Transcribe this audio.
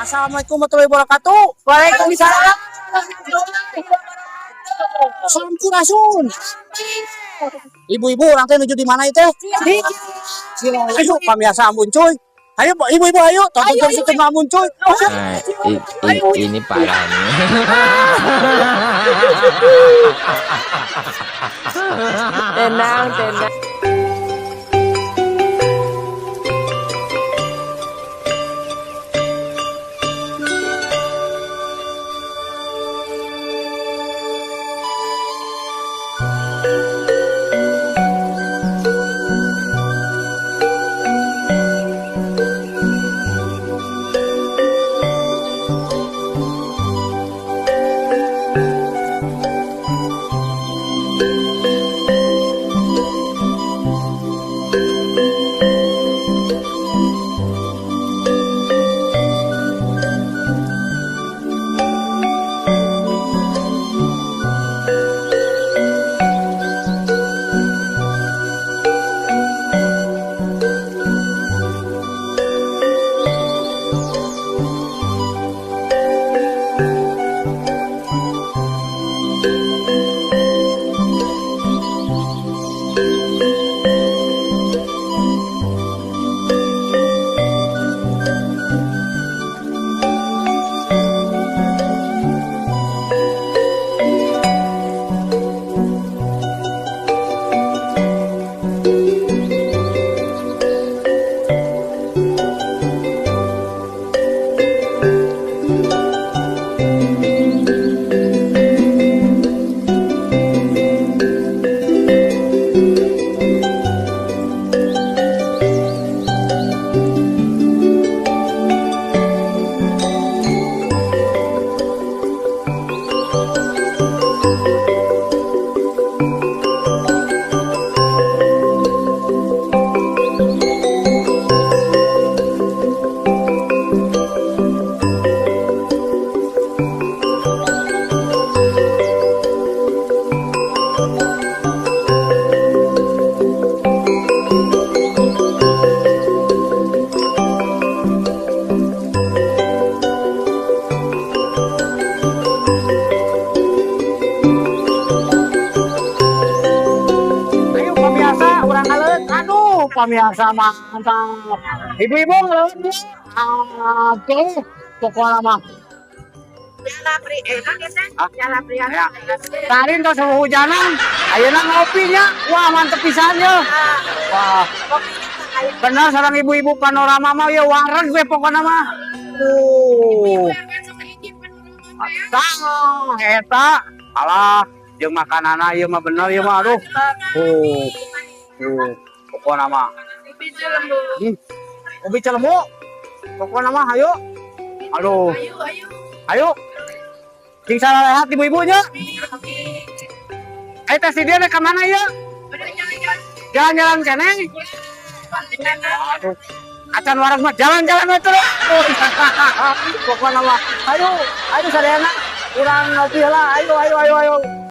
Assalamualaikum warahmatullahi wabarakatuh. Waalaikumsalam. Sampurasun. Ibu-ibu orang teh menuju di mana itu? Di Ayo pamiasa Ambon cuy. Ayo ibu-ibu ayo tonton terus itu Ambon cuy. Ini parah nih. tenang, tenang. Pamiasa mantap. Ibu-ibu ngeluh. Oke, pokoknya mah. Tadi tuh suhu hujanan, ayeuna ngopinya, wah mantep pisannya. Wah, bener sareng ibu-ibu panorama mah ya wareg we pokoknya mah. Tah, eta, alah, jeung makanana ieu mah bener ieu mah aduh. Pokoknya mah. Ubi celemu. Pokoknya mah ayo. Aduh. Ayo. Cing salah lihat ibu-ibunya. Tes dia ke mana ya? Jalan-jalan kene. Aduh. Acan warung mah jalan-jalan itu. Pokoknya mah. Ayo sadayana urang ngopi lah. Ayo.